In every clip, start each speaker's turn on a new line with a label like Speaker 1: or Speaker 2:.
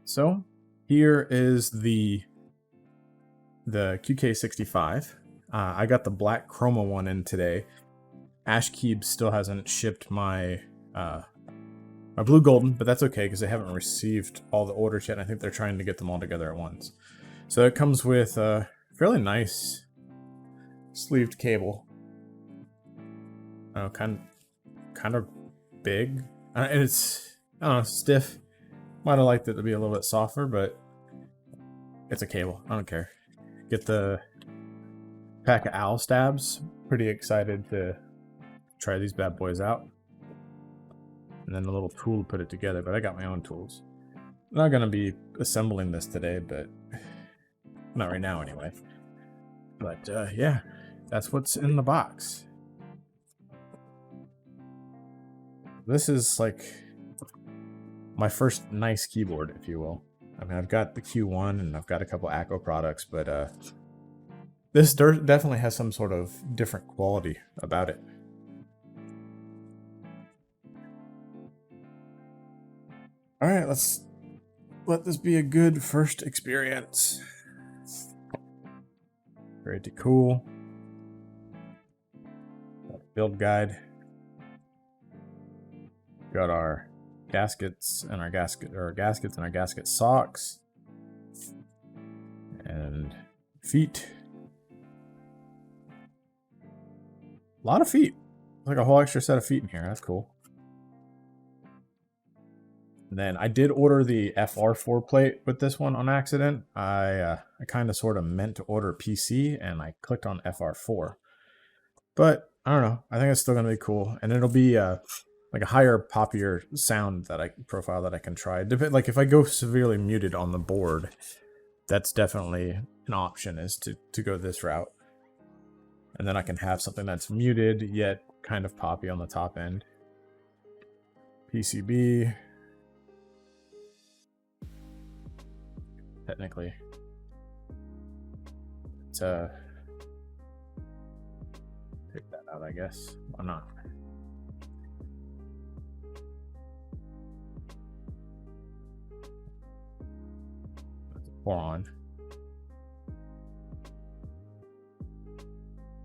Speaker 1: So here is the QK65. I got the Black Chroma one in today. Keeb still hasn't shipped my my blue golden, but that's okay because they haven't received all the orders yet. I think they're trying to get them all together at once. So it comes with a fairly nice sleeved cable. Kind of big, and it's, I don't know, stiff. Might have liked it to be a little bit softer, but it's a cable. I don't care. Get the pack of owl stabs. Pretty excited to try these bad boys out. And then a little tool to put it together, but I got my own tools. I'm not going to be assembling this today, but not right now anyway. But yeah, that's what's in the box. This is like my first nice keyboard, if you will. I mean, I've got the Q1 and I've got a couple Acco products, but this definitely has some sort of different quality about it. All right, let's let this be a good first experience. Pretty cool. Build guide. Got our gaskets and our gasket socks and feet. A lot of feet. Like a whole extra set of feet in here. That's cool. And then I did order the FR4 plate with this one on accident. I kind of sort of meant to order PC and I clicked on FR4. But I don't know. I think it's still going to be cool. And it'll be like a higher, poppier sound profile that I can try. Like if I go severely muted on the board, that's definitely an option, is to go this route. And then I can have something that's muted yet kind of poppy on the top end. PCB. Technically, it's take that out, I guess. Why not? Pour on.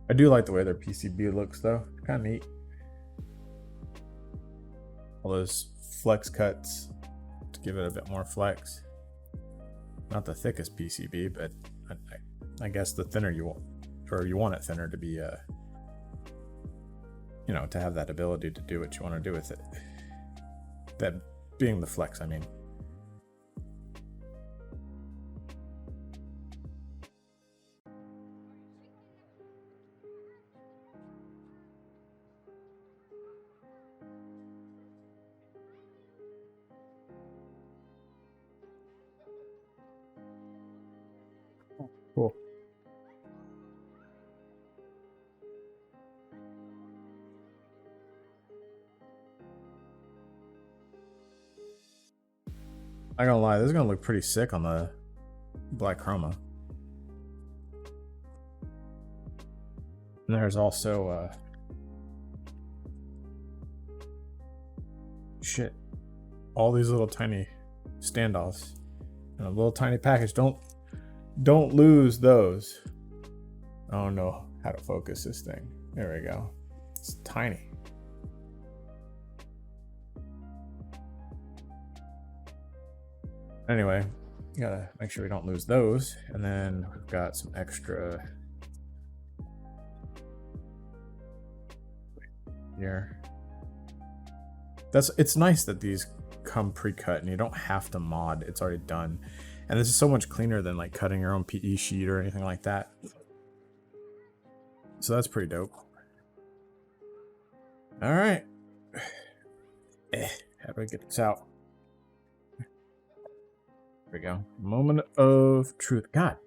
Speaker 1: I do like the way their PCB looks, though. Kind of neat. All those flex cuts to give it a bit more flex. Not the thickest PCB, but I guess the thinner you want, or you want it thinner to be, you know, to have that ability to do what you want to do with it. That being the flex, I mean. Cool. I'm not gonna lie, this is gonna look pretty sick on the Black Chroma. And there's also shit, all these little tiny standoffs in a little tiny package. Don't lose those. I don't know how to focus this thing. There we go. It's tiny. Anyway, you gotta make sure we don't lose those. And then we've got some extra here. It's nice that these come pre-cut and you don't have to mod. It's already done. And this is so much cleaner than like cutting your own PE sheet or anything like that. So that's pretty dope. All right. How do I get this out? There we go. Moment of truth. God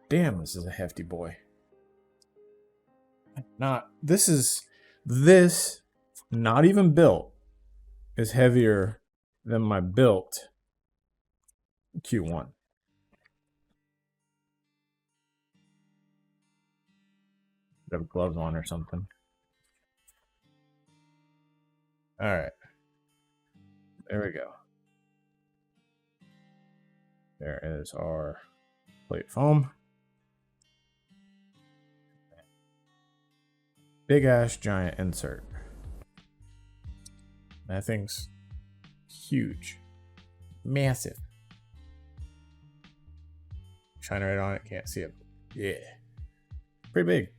Speaker 1: damn, this is a hefty boy. This, not even built, is heavier than my built Q1. Have gloves on or something. All right. There we go. There is our plate foam. Big ass giant insert. That thing's huge. Massive. Shine right on it, can't see it. Yeah. Pretty big.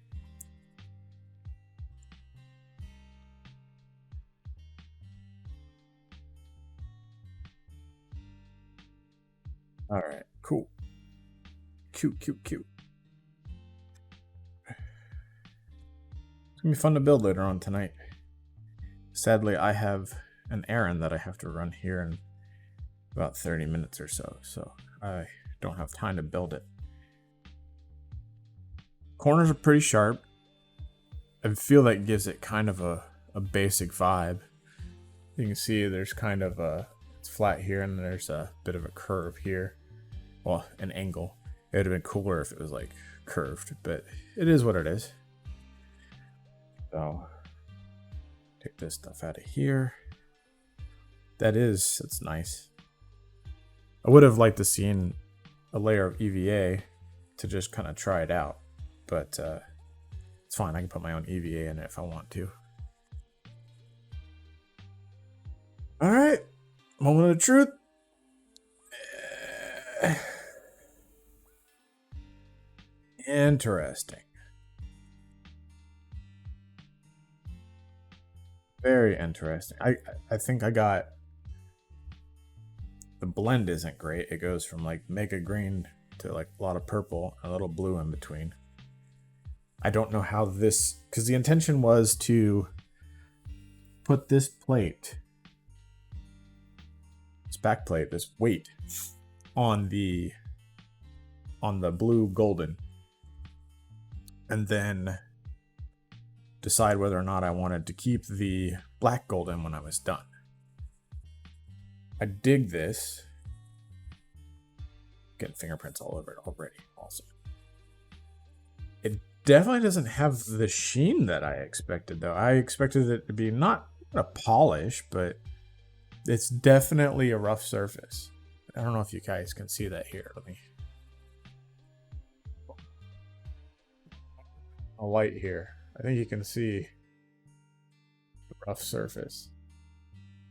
Speaker 1: Alright, cool. Cute. It's gonna be fun to build later on tonight. Sadly, I have an errand that I have to run here in about 30 minutes or so, so I don't have time to build it. Corners are pretty sharp. I feel that gives it kind of a basic vibe. You can see there's kind of a, it's flat here and there's a bit of a curve here. Well, an angle. It would have been cooler if it was like curved, but it is what it is. So, take this stuff out of here. That's nice. I would have liked to seen a layer of EVA to just kind of try it out, but it's fine. I can put my own EVA in it if I want to. All right, moment of truth. Interesting. Very interesting. I think I got, the blend isn't great. It goes from like mega green to like a lot of purple and a little blue in between. I don't know how this, because the intention was to put this plate, this back plate, this weight on the blue golden, and then decide whether or not I wanted to keep the black golden when I was done. I dig this. Getting fingerprints all over it already. Awesome. It definitely doesn't have the sheen that I expected, though. I expected it to be not a polish, but it's definitely a rough surface. I don't know if you guys can see that here. Let me. A light here. I think you can see the rough surface.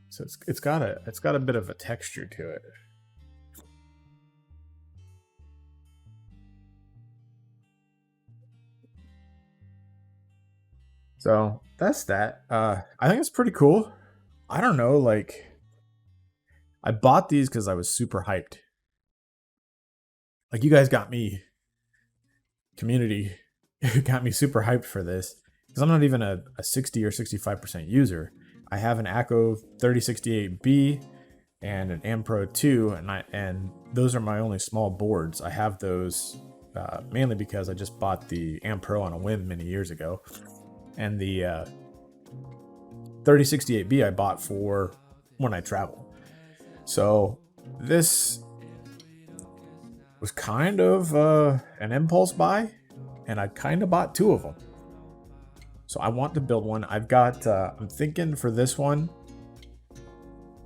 Speaker 1: So it's got a bit of a texture to it. So that's that. I think it's pretty cool. I don't know, like, I bought these because I was super hyped. Like, you guys got me, community got me super hyped for this, because I'm not even a 60 or 65% user. I have an ACO 3068B and an AmPro 2, and those are my only small boards. I have those mainly because I just bought the AmPro on a whim many years ago, and the 3068B I bought for when I travel. So this was kind of an impulse buy, and I kind of bought two of them. So I want to build one. I've got, I'm thinking for this one,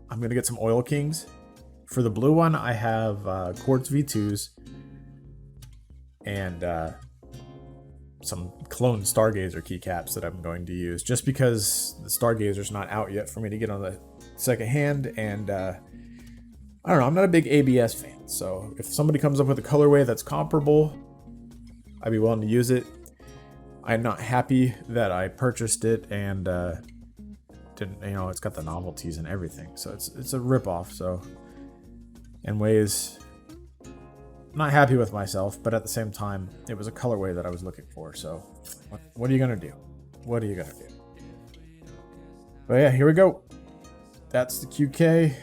Speaker 1: I'm going to get some Oil Kings. For the blue one, I have Quartz V2s and some clone Stargazer keycaps that I'm going to use, just because the Stargazer's not out yet for me to get on the second hand, and I don't know, I'm not a big ABS fan, so if somebody comes up with a colorway that's comparable, I'd be willing to use it. I'm not happy that I purchased it and didn't, you know, it's got the novelties and everything, so it's a ripoff. So in ways, not happy with myself, but at the same time, it was a colorway that I was looking for. So what are you gonna do? What are you gonna do? But yeah, here we go. That's the QK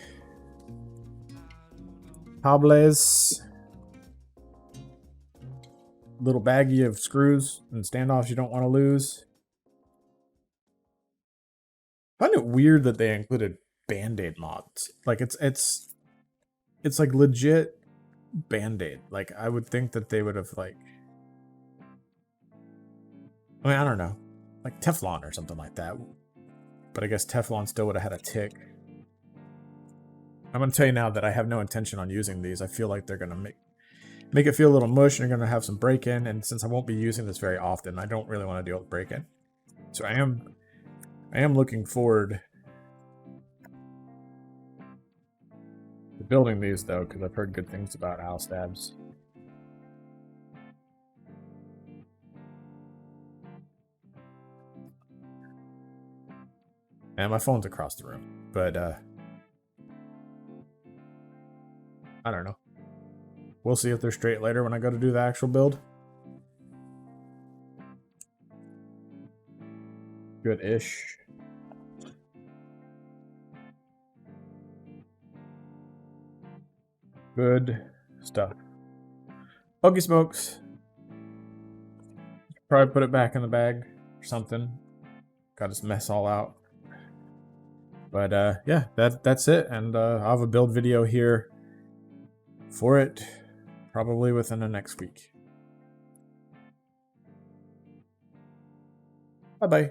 Speaker 1: Hables. Little baggie of screws and standoffs you don't want to lose. I find it weird that they included Band-Aid mods. Like it's like legit Band-Aid. Like I would think that they would have, like, I mean, I don't know, like Teflon or something like that. But I guess Teflon still would have had a tick. I'm going to tell you now that I have no intention on using these. I feel like they're going to make it feel a little mush, and you're going to have some break-in, and since I won't be using this very often, I don't really want to deal with break-in. So I am looking forward to building these, though, because I've heard good things about owl stabs. And my phone's across the room, but I don't know. We'll see if they're straight later when I go to do the actual build. Good-ish. Good stuff. Hokey smokes. Probably put it back in the bag or something. Got this mess all out. But yeah, that's it. And I'll have a build video here for it probably within the next week. Bye-bye.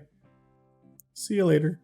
Speaker 1: See you later.